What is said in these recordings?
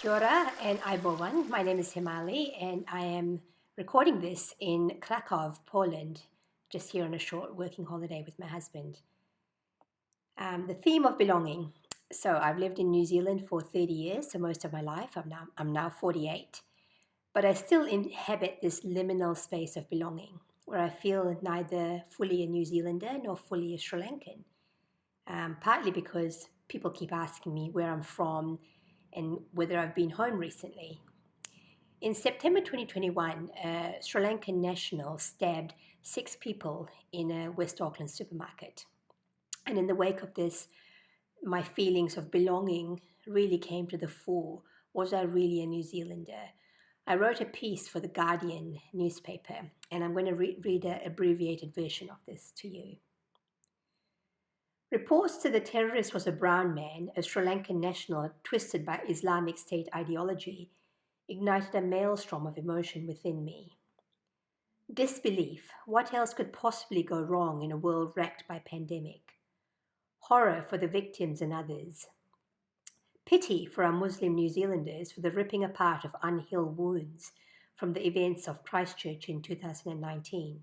Kia ora and aibowan. My name is Himali and I am recording this in Krakow, Poland, just here on a short working holiday with my husband. The theme of belonging. So I've lived in New Zealand for 30 years, so most of my life. I'm now 48. But I still inhabit this liminal space of belonging where I feel neither fully a New Zealander nor fully a Sri Lankan. Partly because people keep asking me where I'm from and whether I've been home recently. In September 2021, a Sri Lankan national stabbed 6 people in a West Auckland supermarket. And in the wake of this, my feelings of belonging really came to the fore. Was I really a New Zealander? I wrote a piece for the Guardian newspaper, and I'm going to read an abbreviated version of this to you. Reports to the terrorist was a brown man, a Sri Lankan national twisted by Islamic State ideology, ignited a maelstrom of emotion within me. Disbelief, what else could possibly go wrong in a world racked by pandemic? Horror for the victims and others. Pity for our Muslim New Zealanders for the ripping apart of unhealed wounds from the events of Christchurch in 2019.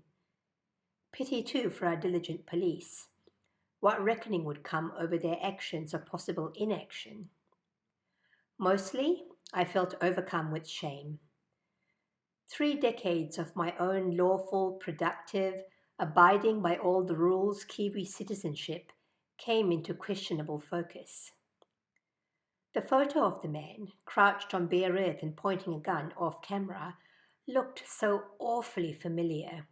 Pity too for our diligent police. What reckoning would come over their actions or possible inaction? Mostly, I felt overcome with shame. 3 decades of my own lawful, productive, abiding by all the rules Kiwi citizenship came into questionable focus. The photo of the man, crouched on bare earth and pointing a gun off camera, looked so awfully familiar.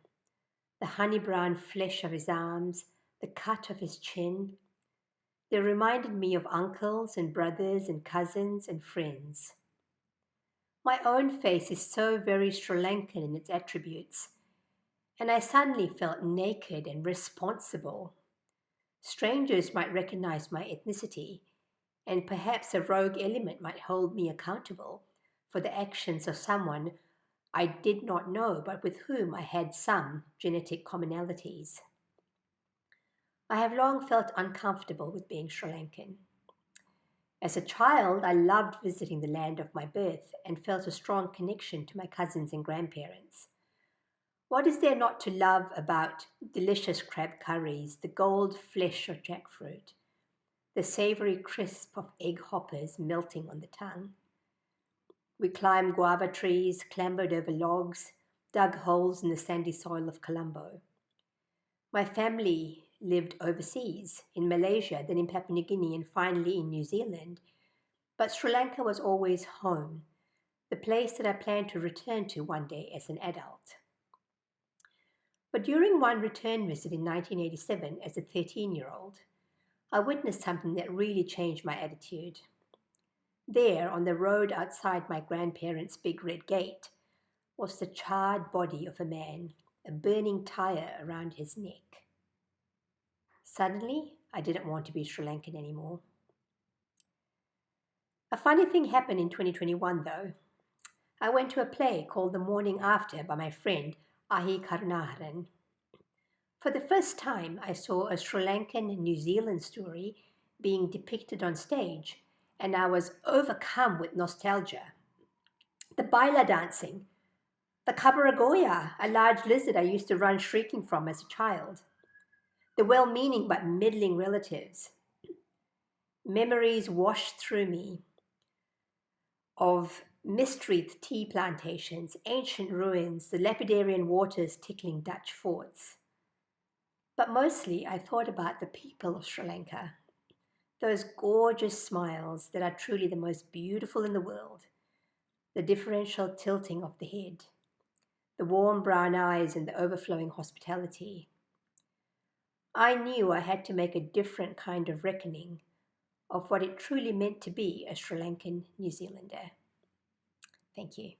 The honey brown flesh of his arms, the cut of his chin. They reminded me of uncles and brothers and cousins and friends. My own face is so very Sri Lankan in its attributes, and I suddenly felt naked and responsible. Strangers might recognize my ethnicity, and perhaps a rogue element might hold me accountable for the actions of someone I did not know but with whom I had some genetic commonalities. I have long felt uncomfortable with being Sri Lankan. As a child, I loved visiting the land of my birth and felt a strong connection to my cousins and grandparents. What is there not to love about delicious crab curries, the gold flesh of jackfruit, the savory crisp of egg hoppers melting on the tongue? We climbed guava trees, clambered over logs, dug holes in the sandy soil of Colombo. My family lived overseas, in Malaysia, then in Papua New Guinea, and finally in New Zealand. But Sri Lanka was always home, the place that I planned to return to one day as an adult. But during one return visit in 1987 as a 13-year-old, I witnessed something that really changed my attitude. There, on the road outside my grandparents' big red gate, was the charred body of a man, a burning tire around his neck. Suddenly, I didn't want to be Sri Lankan anymore. A funny thing happened in 2021 though. I went to a play called The Morning After by my friend Ahi Karunaharan. For the first time, I saw a Sri Lankan New Zealand story being depicted on stage, and I was overcome with nostalgia. The baila dancing, the kabaragoya, a large lizard I used to run shrieking from as a child, the well-meaning but meddling relatives. Memories washed through me of mist-wreathed tea plantations, ancient ruins, the lapidarian waters tickling Dutch forts. But mostly I thought about the people of Sri Lanka, those gorgeous smiles that are truly the most beautiful in the world, the differential tilting of the head, the warm brown eyes and the overflowing hospitality. I knew I had to make a different kind of reckoning of what it truly meant to be a Sri Lankan New Zealander. Thank you.